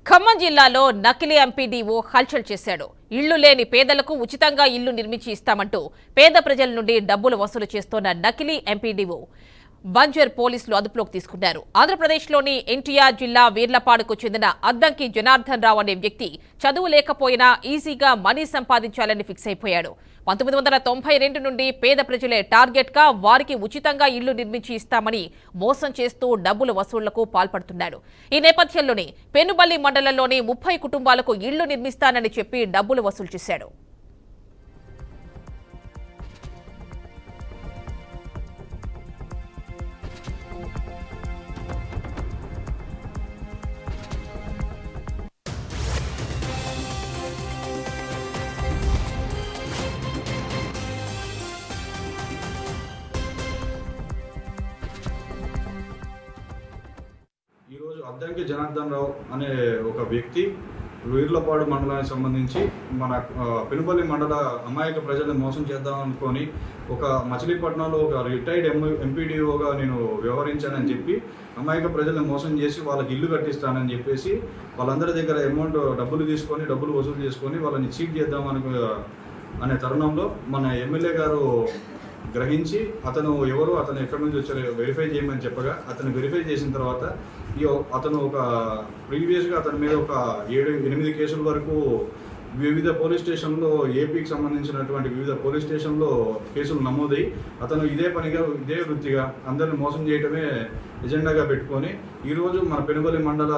ఖమ్మం జిల్లాలో నకిలీ ఎంపీడీఓ హల్చల్ చేశాడు. ఇళ్లు లేని పేదలకు ఉచితంగా ఇల్లు నిర్మించి ఇస్తామంటూ పేద ప్రజల నుండి డబ్బులు వసూలు చేస్తోన్న నకిలీ ఎంపీడీఓ బంజర్ పోలీసులు అదుపులోకి తీసుకున్నారు. ఆంధ్రప్రదేశ్లోని ఎన్టీఆర్ జిల్లా వీర్లపాడుకు చెందిన అద్దంకి జనార్దన్ రావు అనే వ్యక్తి చదువు లేకపోయినా ఈజీగా మనీ సంపాదించాలని ఫిక్స్ అయిపోయాడు. 1992 నుండి పేద ప్రజలే టార్గెట్ గా వారికి ఉచితంగా ఇళ్లు నిర్మించి ఇస్తామని మోసం చేస్తూ డబ్బుల వసూళ్లకు పాల్పడుతున్నాడు. ఈ నేపథ్యంలోనే పెనుబల్లి మండలంలోని 30 కుటుంబాలకు ఇళ్లు నిర్మిస్తానని చెప్పి డబ్బులు వసూలు చేశాడు. ఈరోజు అద్దంకి జనార్దన్ రావు అనే ఒక వ్యక్తి వీర్లపాడు మండలానికి సంబంధించి మన పెనుబల్లి మండల అమాయక ప్రజలను మోసం చేద్దాం అనుకొని ఒక మచిలీపట్నంలో ఒక రిటైర్డ్ ఎంపీడీఓగా నేను వ్యవహరించానని చెప్పి అమాయక ప్రజలను మోసం చేసి వాళ్ళకి ఇల్లు కట్టిస్తానని చెప్పేసి వాళ్ళందరి దగ్గర డబ్బులు తీసుకొని డబ్బులు వసూలు చేసుకొని వాళ్ళని చీట్ చేద్దాం అనే తరుణంలో మన ఎమ్మెల్యే గారు గ్రహించి అతను ఎక్కడి నుంచి వచ్చారో వెరిఫై చేయమని చెప్పగా అతను వెరిఫై చేసిన తర్వాత అతను ఒక ప్రీవియస్గా అతని మీద ఒక 7-8 కేసుల వరకు వివిధ పోలీస్ స్టేషన్లో ఏపీకి సంబంధించినటువంటి వివిధ పోలీస్ స్టేషన్లో కేసులు నమోదై అతను ఇదే వృత్తిగా అందరిని మోసం చేయడమే ఎజెండాగా పెట్టుకొని ఈరోజు మన పెనుబల్లి మండల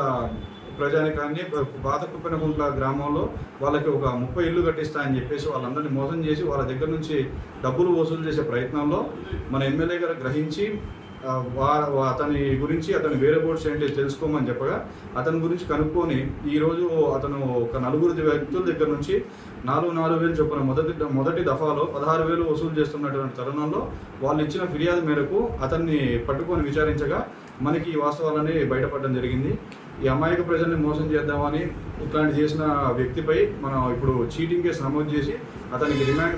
ప్రజానికాన్ని పాత కుప్పెనగుంట్ల గ్రామంలో వాళ్ళకి ఒక 30 ఇళ్ళు కట్టిస్తా అని చెప్పేసి వాళ్ళందరినీ మోసం చేసి వాళ్ళ దగ్గర నుంచి డబ్బులు వసూలు చేసే ప్రయత్నంలో మన ఎమ్మెల్యే గారు గ్రహించి అతని వేరే బోర్డ్స్ ఏంటి తెలుసుకోమని చెప్పగా అతని గురించి కనుక్కొని ఈరోజు అతను ఒక 4 వ్యక్తుల దగ్గర నుంచి 4,000 చొప్పున మొదటి దఫాలో 16,000 వసూలు చేస్తున్నటువంటి తరుణంలో వాళ్ళు ఇచ్చిన ఫిర్యాదు మేరకు అతన్ని పట్టుకొని విచారించగా మనకి ఈ వాస్తవాలని బయటపడడం జరిగింది. ఈ అమాయక ప్రజల్ని మోసం చేద్దామని ఇట్లాంటి చేసిన వ్యక్తిపై మనం ఇప్పుడు చీటింగ్ కేసు నమోదు చేసి అతనికి రిమాండ్